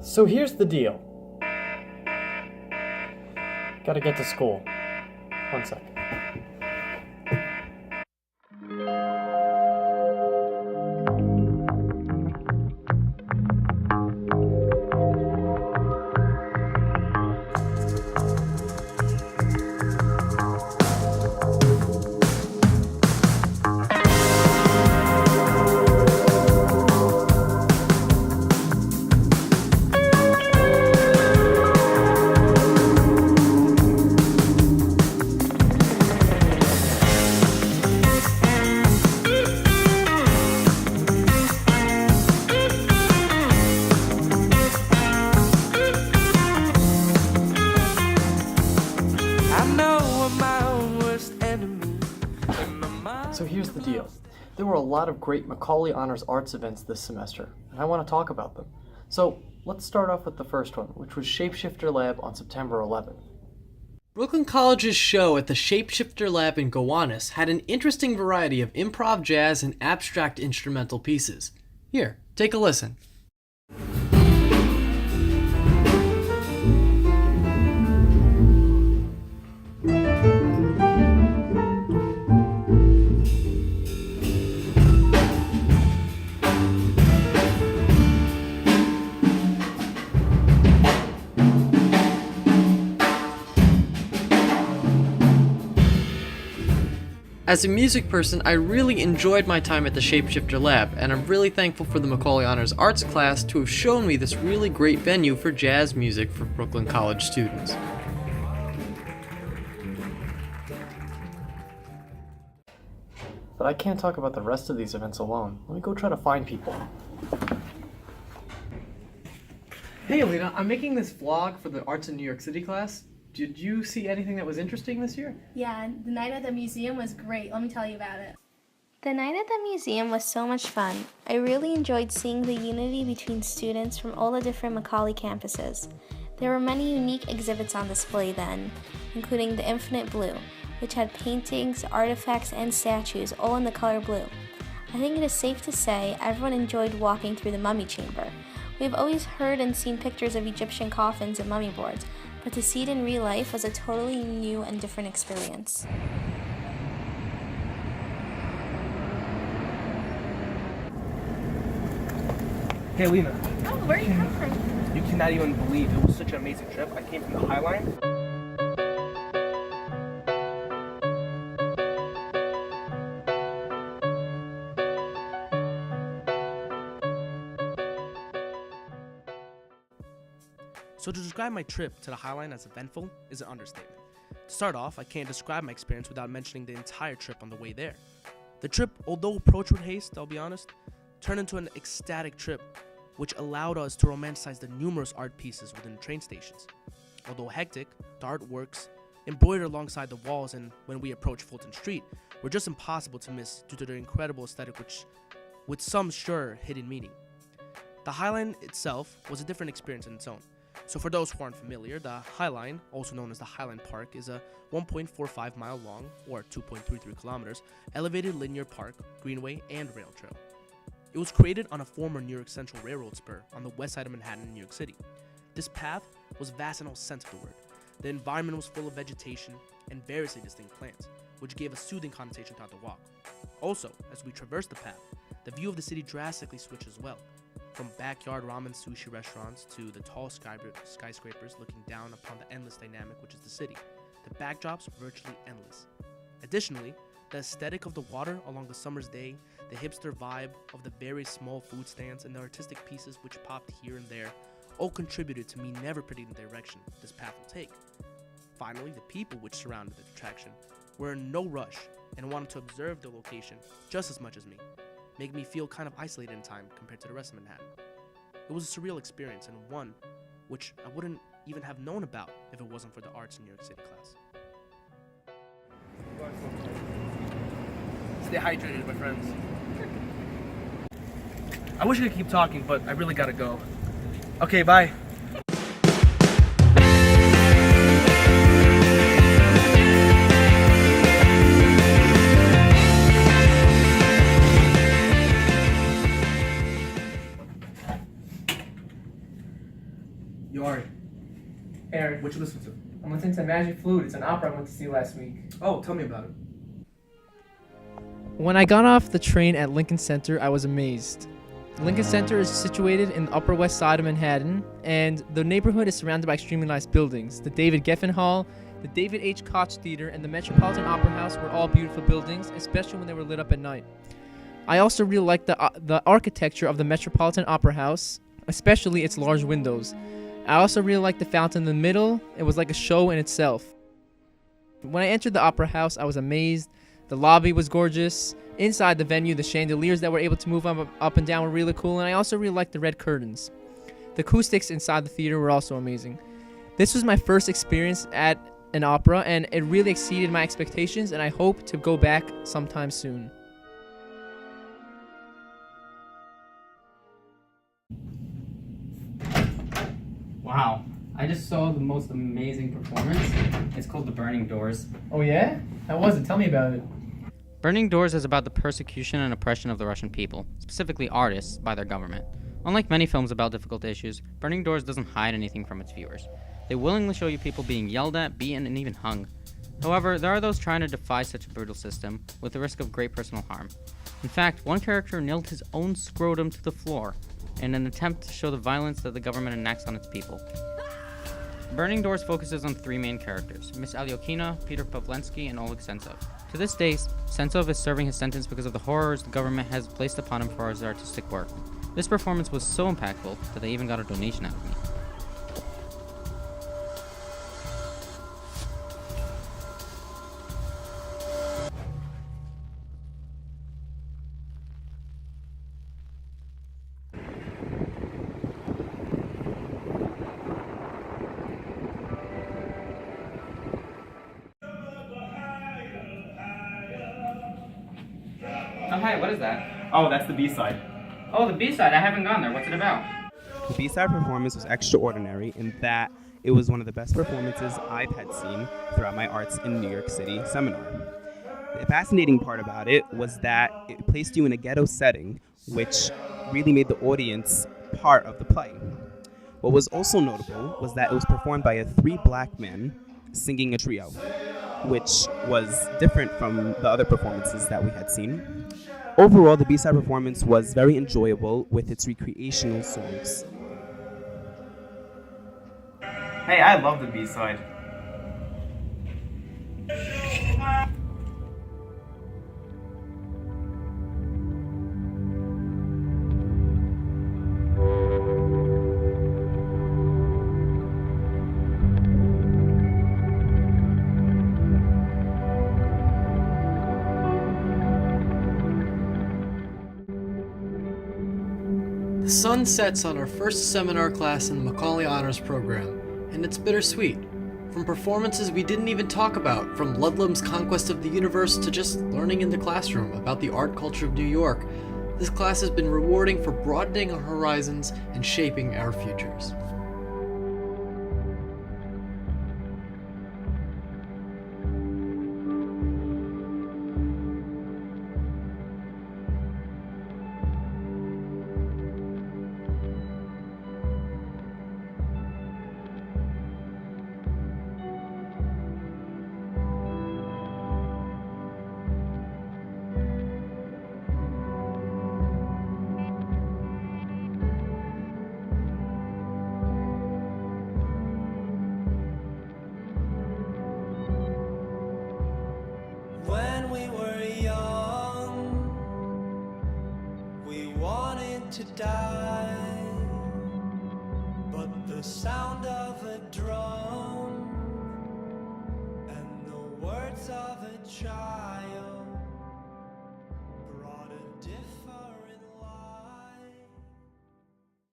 So here's the deal. Gotta get to school. One sec. So here's the deal. There were a lot of great Macaulay Honors Arts events this semester, and I want to talk about them. So let's start off with the first one, which was Shapeshifter Lab on September 11th. Brooklyn College's show at the Shapeshifter Lab in Gowanus had an interesting variety of improv jazz and abstract instrumental pieces. Here, take a listen. As a music person, I really enjoyed my time at the Shapeshifter Lab, and I'm really thankful for the Macaulay Honors Arts class to have shown me this really great venue for jazz music for Brooklyn College students. But I can't talk about the rest of these events alone. Let me go try to find people. Hey Alina, I'm making this vlog for the Arts in New York City class. Did you see anything that was interesting this year? Yeah, the night at the museum was great. Let me tell you about it. The night at the museum was so much fun. I really enjoyed seeing the unity between students from all the different Macaulay campuses. There were many unique exhibits on display then, including the Infinite Blue, which had paintings, artifacts, and statues all in the color blue. I think it is safe to say everyone enjoyed walking through the mummy chamber. We have always heard and seen pictures of Egyptian coffins and mummy boards, but to see it in real life was a totally new and different experience. Hey Lena. Oh, where do you come from? You cannot even believe it was such an amazing trip. I came from the High Line. So to describe my trip to the High Line as eventful is an understatement. To start off, I can't describe my experience without mentioning the entire trip on the way there. The trip, although approached with haste, I'll be honest, turned into an ecstatic trip, which allowed us to romanticize the numerous art pieces within the train stations. Although hectic, the artworks embroidered alongside the walls and when we approached Fulton Street were just impossible to miss due to their incredible aesthetic, which with some sure hidden meaning. The High Line itself was a different experience in its own. So for those who aren't familiar, the High Line, also known as the Highline Park, is a 1.45 mile long, or 2.33 kilometers, elevated linear park, greenway, and rail trail. It was created on a former New York Central Railroad spur on the west side of Manhattan in New York City. This path was vast in all sense of the word. The environment was full of vegetation and variously distinct plants, which gave a soothing connotation throughout the walk. Also, as we traversed the path, the view of the city drastically switched as well. From backyard ramen sushi restaurants to the tall skyscrapers looking down upon the endless dynamic which is the city, the backdrops virtually endless. Additionally, the aesthetic of the water along the summer's day, the hipster vibe of the very small food stands, and the artistic pieces which popped here and there all contributed to me never predicting the direction this path will take. Finally, the people which surrounded the attraction were in no rush and wanted to observe the location just as much as me, making me feel kind of isolated in time compared to the rest of Manhattan. It was a surreal experience and one which I wouldn't even have known about if it wasn't for the Arts in New York City class. Stay hydrated, my friends. I wish I could keep talking, but I really gotta go. Okay, bye. Yard. Aaron, What you listen to? I'm listening to Magic Flute. It's an opera I went to see last week. Oh, tell me about it. When I got off the train at Lincoln Center, I was amazed. Lincoln Center is situated in the Upper West Side of Manhattan, and the neighborhood is surrounded by extremely nice buildings. The David Geffen Hall, the David H. Koch Theater, and the Metropolitan Opera House were all beautiful buildings, especially when they were lit up at night. I also really liked the architecture of the Metropolitan Opera House, especially its large windows. I also really liked the fountain in the middle. It was like a show in itself. When I entered the Opera House, I was amazed. The lobby was gorgeous. Inside the venue, the chandeliers that were able to move up and down were really cool, and I also really liked the red curtains. The acoustics inside the theater were also amazing. This was my first experience at an opera, and it really exceeded my expectations, and I hope to go back sometime soon. Wow, I just saw the most amazing performance. It's called The Burning Doors. Oh yeah? How was it? Tell me about it. Burning Doors is about the persecution and oppression of the Russian people, specifically artists, by their government. Unlike many films about difficult issues, Burning Doors doesn't hide anything from its viewers. They willingly show you people being yelled at, beaten, and even hung. However, there are those trying to defy such a brutal system, with the risk of great personal harm. In fact, one character nailed his own scrotum to the floor in an attempt to show the violence that the government enacts on its people. Burning Doors focuses on three main characters, Miss Alyokina, Peter Pavlensky, and Oleg Sentsov. To this day, Sentsov is serving his sentence because of the horrors the government has placed upon him for his artistic work. This performance was so impactful that they even got a donation out of me. Oh, hi, what is that? Oh, that's the B-side. Oh, the B-side, I haven't gone there. What's it about? The B-side performance was extraordinary in that it was one of the best performances I've had seen throughout my Arts in New York City seminar. The fascinating part about it was that it placed you in a ghetto setting, which really made the audience part of the play. What was also notable was that it was performed by three black men singing a trio, which was different from the other performances that we had seen. Overall, the B-side performance was very enjoyable with its recreational songs. Hey, I love the B-side. The sun sets on our first seminar class in the Macaulay Honors Program, and it's bittersweet. From performances we didn't even talk about, from Ludlum's Conquest of the Universe to just learning in the classroom about the art culture of New York, this class has been rewarding for broadening our horizons and shaping our futures. When we were young, we wanted to die, but the sound of a drum and the words of a child